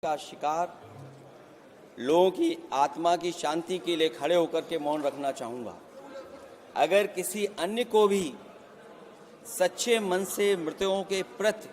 का शिकार लोगों की आत्मा की शांति के लिए खड़े होकर के मौन रखना चाहूँगा। अगर किसी अन्य को भी सच्चे मन से मृतकों के प्रति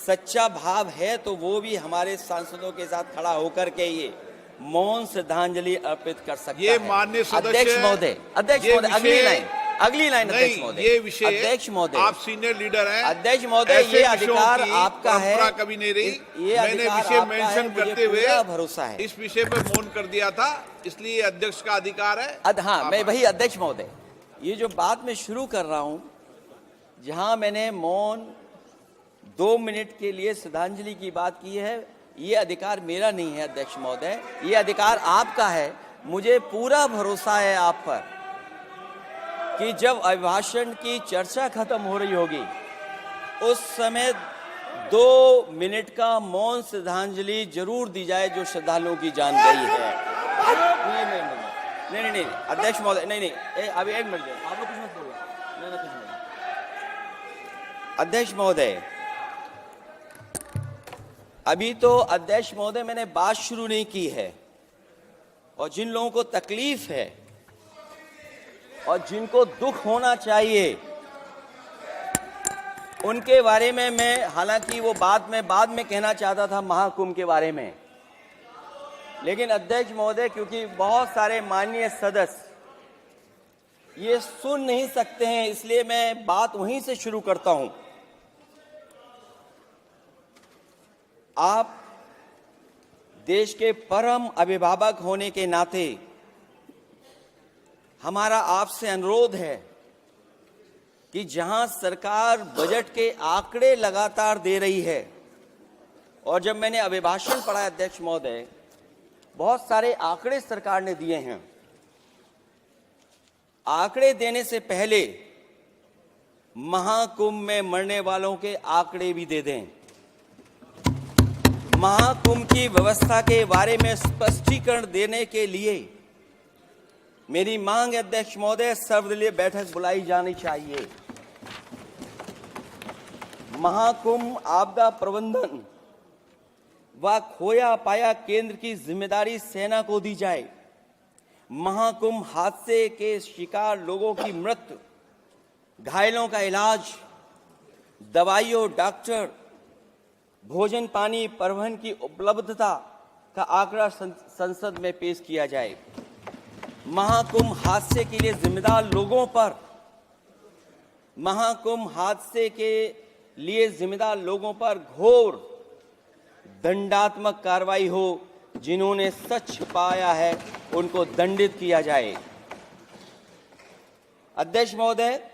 सच्चा भाव है तो वो भी हमारे सांसदों के साथ खड़ा होकर के ये मौन श्रद्धांजलि अर्पित कर सकता ये है। माननीय सदस्य अध्यक्ष महोदय, अगली लाइन नहीं, अध्यक्ष महोदय, ये विषय अध्यक्ष महोदय, आप सीनियर लीडर हैं। अध्यक्ष महोदय, ये अधिकार आपका है। कभी नहीं रही। ये मैंने विषय मेंशन करते हुए भरोसा है इस विषय पर मौन कर दिया था, इसलिए अध्यक्ष का अधिकार है। हाँ, मैं वही अध्यक्ष महोदय, ये जो बात मैं शुरू कर रहा हूं, जहां मैंने मौन 2 मिनट के लिए श्रद्धांजलि की बात की है, ये अधिकार मेरा नहीं है अध्यक्ष महोदय, ये अधिकार आपका है। मुझे पूरा भरोसा है आप पर कि जब अभिभाषण की चर्चा खत्म हो रही होगी उस समय 2 मिनट का मौन श्रद्धांजलि जरूर दी जाए जो श्रद्धालुओं की जान गई है। नहीं अध्यक्ष महोदय, नहीं अभी 1 मिनट आप लोग कुछ मत बोलो। नहीं कुछ नहीं। अध्यक्ष महोदय, अभी तो अध्यक्ष महोदय मैंने बात शुरू नहीं की है, और जिन लोगों को तकलीफ है और जिनको दुख होना चाहिए उनके बारे में मैं, हालांकि वो बाद में कहना चाहता था महाकुंभ के बारे में, लेकिन अध्यक्ष महोदय क्योंकि बहुत सारे माननीय सदस्य ये सुन नहीं सकते हैं, इसलिए मैं बात वहीं से शुरू करता हूं। आप देश के परम अभिभावक होने के नाते हमारा आपसे अनुरोध है कि जहां सरकार बजट के आंकड़े लगातार दे रही है, और जब मैंने अभिभाषण पढ़ा अध्यक्ष महोदय, बहुत सारे आंकड़े सरकार ने दिए हैं। आंकड़े देने से पहले महाकुंभ में मरने वालों के आंकड़े भी दे दें। महाकुंभ की व्यवस्था के बारे में स्पष्टीकरण देने के लिए मेरी मांग है अध्यक्ष महोदय, सर्वदलीय बैठक बुलाई जानी चाहिए। महाकुंभ आपदा प्रबंधन व खोया पाया केंद्र की जिम्मेदारी सेना को दी जाए। महाकुंभ हादसे के शिकार लोगों की मृत्यु, घायलों का इलाज, दवाइयों, डॉक्टर, भोजन पानी, परिवहन की उपलब्धता का आंकड़ा संसद में पेश किया जाए। महाकुंभ हादसे के लिए जिम्मेदार लोगों पर, महाकुंभ हादसे के लिए जिम्मेदार लोगों पर घोर दंडात्मक कार्रवाई हो। जिन्होंने सच छिपाया है उनको दंडित किया जाए। अध्यक्ष महोदय,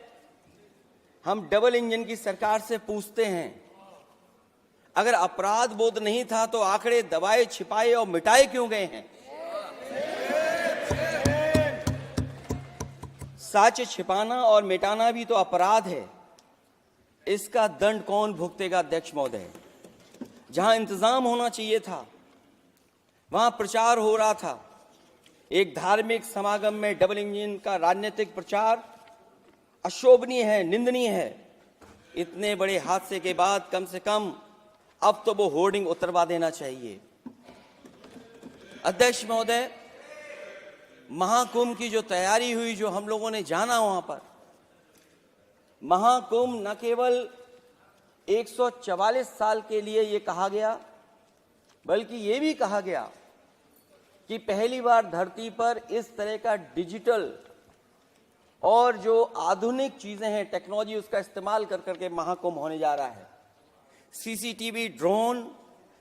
हम डबल इंजन की सरकार से पूछते हैं, अगर अपराध बोध नहीं था तो आंकड़े दबाए, छिपाए और मिटाए क्यों गए हैं? सच छिपाना और मिटाना भी तो अपराध है। इसका दंड कौन भुगतेगा अध्यक्ष महोदय? जहां इंतजाम होना चाहिए था वहां प्रचार हो रहा था। एक धार्मिक समागम में डबल इंजन का राजनीतिक प्रचार अशोभनीय है, निंदनीय है। इतने बड़े हादसे के बाद कम से कम अब तो वो होर्डिंग उतरवा देना चाहिए। अध्यक्ष महोदय, महाकुंभ की जो तैयारी हुई, जो हम लोगों ने जाना वहां पर, महाकुंभ न केवल 144 साल के लिए ये कहा गया, बल्कि ये भी कहा गया कि पहली बार धरती पर इस तरह का डिजिटल और जो आधुनिक चीजें हैं, टेक्नोलॉजी, उसका इस्तेमाल कर करके महाकुंभ होने जा रहा है। सीसीटीवी, ड्रोन,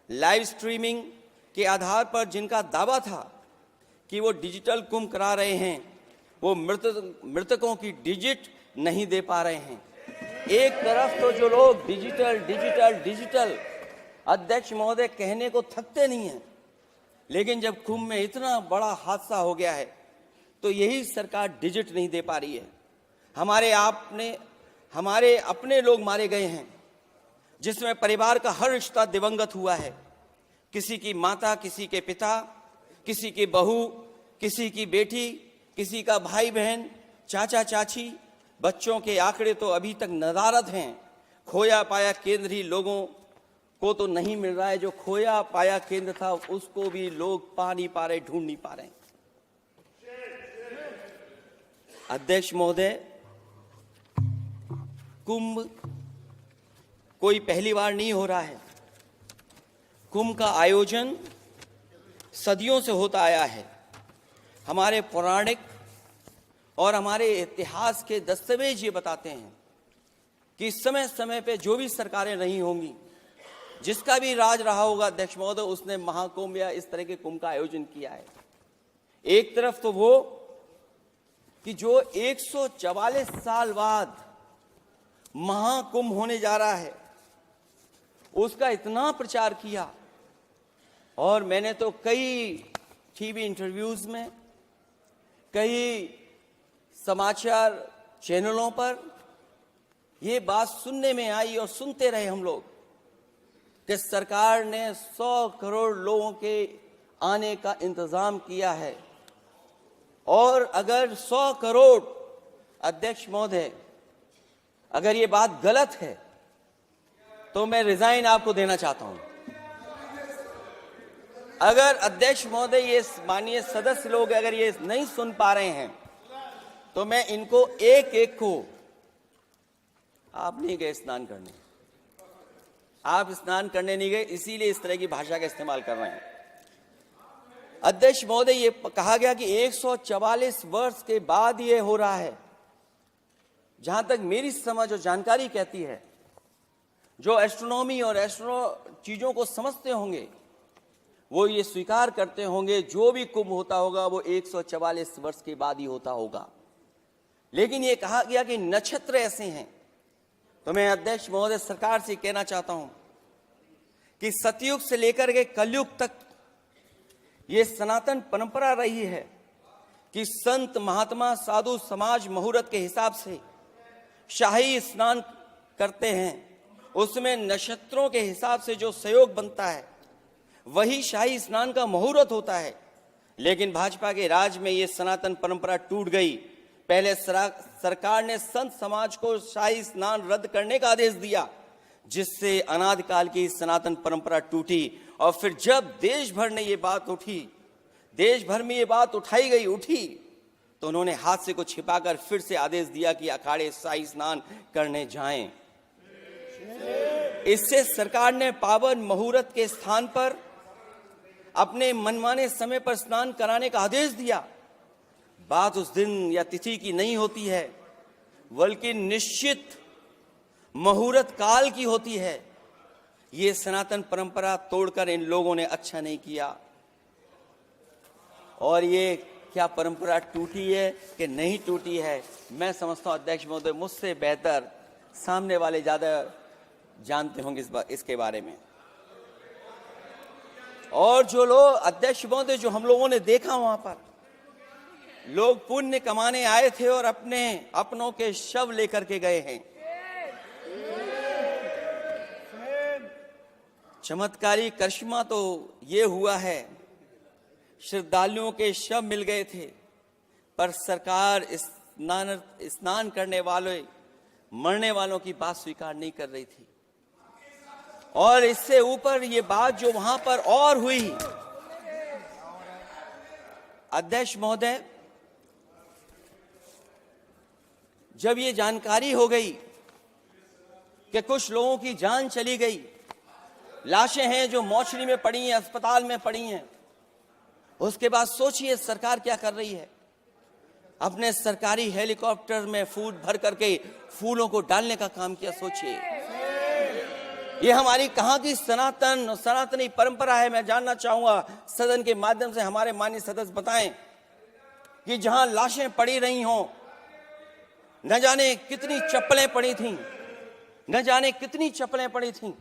लाइव स्ट्रीमिंग के आधार पर जिनका दावा था कि वो डिजिटल कुंभ करा रहे हैं, वो मृतकों की डिजिट नहीं दे पा रहे हैं। एक तरफ तो जो लोग डिजिटल अध्यक्ष महोदय कहने को थकते नहीं हैं, लेकिन जब कुंभ में इतना बड़ा हादसा हो गया है तो यही सरकार डिजिट नहीं दे पा रही है। हमारे अपने लोग मारे गए हैं, जिसमें परिवार का हर रिश्ता दिवंगत हुआ है। किसी की माता, किसी के पिता, किसी की बहू, किसी की बेटी, किसी का भाई बहन, चाचा चाची, बच्चों के आंकड़े तो अभी तक नदारद हैं। खोया पाया केंद्र ही लोगों को तो नहीं मिल रहा है, जो खोया पाया केंद्र था उसको भी लोग पा नहीं पा रहे, ढूंढ नहीं पा रहे। अध्यक्ष महोदय, कुंभ कोई पहली बार नहीं हो रहा है। कुंभ का आयोजन सदियों से होता आया है। हमारे पौराणिक और हमारे इतिहास के दस्तावेज ये बताते हैं कि समय समय पे जो भी सरकारें रही होंगी, जिसका भी राज रहा होगा अध्यक्ष महोदय, उसने महाकुंभ या इस तरह के कुंभ का आयोजन किया है। एक तरफ तो वो कि जो 144 साल बाद महाकुंभ होने जा रहा है, उसका इतना प्रचार किया, और मैंने तो कई टीवी इंटरव्यूज में, कई समाचार चैनलों पर ये बात सुनने में आई और सुनते रहे हम लोग कि सरकार ने 100 करोड़ लोगों के आने का इंतजाम किया है। और अगर 100 करोड़, अध्यक्ष महोदय, अगर ये बात गलत है तो मैं रिजाइन आपको देना चाहता हूं। अगर अध्यक्ष महोदय, ये माननीय सदस्य लोग अगर ये नहीं सुन पा रहे हैं तो मैं इनको एक एक को, आप नहीं गए स्नान करने, आप स्नान करने नहीं गए, इसीलिए इस तरह की भाषा का इस्तेमाल कर रहे हैं। अध्यक्ष महोदय, ये कहा गया कि 144 वर्ष के बाद ये हो रहा है। जहां तक मेरी समझ और जानकारी कहती है, जो एस्ट्रोनॉमी और एस्ट्रो चीजों को समझते होंगे वो ये स्वीकार करते होंगे जो भी कुंभ होता होगा वो 144 वर्ष के बाद ही होता होगा। लेकिन ये कहा गया कि नक्षत्र ऐसे हैं, तो मैं अध्यक्ष महोदय सरकार से कहना चाहता हूं कि सतयुग से लेकर के कलयुग तक ये सनातन परंपरा रही है कि संत महात्मा साधु समाज मुहूर्त के हिसाब से शाही स्नान करते हैं। उसमें नक्षत्रों के हिसाब से जो सहयोग बनता है वही शाही स्नान का मुहूर्त होता है। लेकिन भाजपा के राज में ये सनातन परंपरा टूट गई। पहले सरकार ने संत समाज को शाही स्नान रद्द करने का आदेश दिया, जिससे अनादिकाल की सनातन परंपरा टूटी। और फिर जब देश भर ने ये बात उठी, देश भर में ये बात उठी, तो उन्होंने हादसे को छिपाकर फिर से आदेश दिया कि अखाड़े शाही स्नान करने जाएं। इससे सरकार ने पावन मुहूर्त के स्थान पर अपने मनमाने समय पर स्नान कराने का आदेश दिया। बात उस दिन या तिथि की नहीं होती है, बल्कि निश्चित मुहूर्त काल की होती है। ये सनातन परंपरा तोड़कर इन लोगों ने अच्छा नहीं किया। और ये क्या परंपरा टूटी है कि नहीं टूटी है, मैं समझता हूं अध्यक्ष महोदय मुझसे बेहतर सामने वाले ज्यादा जानते होंगे इसके बारे में। और जो लोग, अध्यक्ष महोदय, जो हम लोगों ने देखा वहां पर लोग पुण्य कमाने आए थे और अपनों के शव लेकर के गए हैं। चमत्कारी करिश्मा तो ये हुआ है, श्रद्धालुओं के शव मिल गए थे, पर सरकार स्नान करने वाले मरने वालों की बात स्वीकार नहीं कर रही थी। और इससे ऊपर ये बात जो वहां पर और हुई, अध्यक्ष महोदय, जब ये जानकारी हो गई कि कुछ लोगों की जान चली गई, लाशें हैं जो मोर्चरी में पड़ी हैं, अस्पताल में पड़ी हैं, उसके बाद सोचिए सरकार क्या कर रही है। अपने सरकारी हेलीकॉप्टर में फूल भर करके फूलों को डालने का काम किया। सोचिए ये हमारी कहां की सनातनी परंपरा है। मैं जानना चाहूंगा सदन के माध्यम से हमारे माननीय सदस्य बताएं कि जहां लाशें पड़ी रही हों, न जाने कितनी चप्पलें पड़ी थीं, न जाने कितनी चप्पलें पड़ी थीं,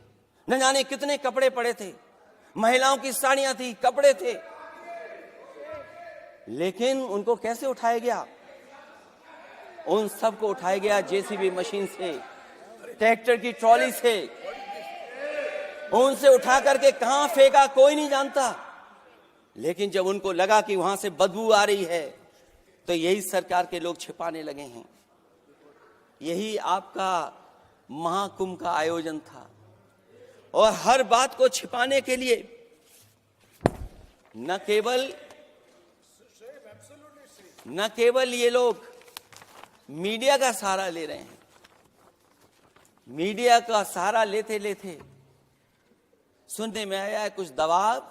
न जाने कितने कपड़े पड़े थे, महिलाओं की साड़ियां थी, कपड़े थे, लेकिन उनको कैसे उठाया गया? उन सबको उठाया गया जेसीबी मशीन से, ट्रैक्टर की ट्रॉली से। उनसे उठा करके कहां फेंका कोई नहीं जानता, लेकिन जब उनको लगा कि वहां से बदबू आ रही है तो यही सरकार के लोग छिपाने लगे हैं। यही आपका महाकुंभ का आयोजन था। और हर बात को छिपाने के लिए न केवल ये लोग मीडिया का सहारा ले रहे हैं, मीडिया का सहारा लेते लेते सुनने में आया है कुछ दबाव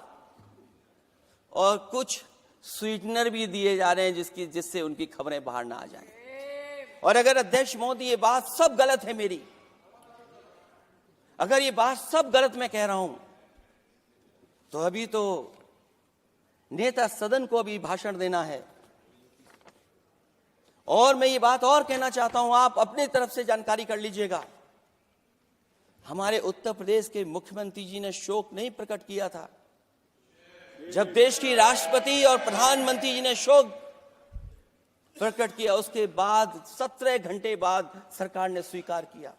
और कुछ स्वीटनर भी दिए जा रहे हैं जिससे उनकी खबरें बाहर ना आ जाएं। और अगर अध्यक्ष महोदय ये बात सब गलत है मेरी, अगर ये बात सब गलत मैं कह रहा हूं, तो अभी तो नेता सदन को अभी भाषण देना है। और मैं ये बात और कहना चाहता हूं, आप अपनी तरफ से जानकारी कर लीजिएगा। हमारे उत्तर प्रदेश के मुख्यमंत्री जी ने शोक नहीं प्रकट किया था। जब देश की राष्ट्रपति और प्रधानमंत्री जी ने शोक प्रकट किया, उसके बाद 17 घंटे बाद सरकार ने स्वीकार किया।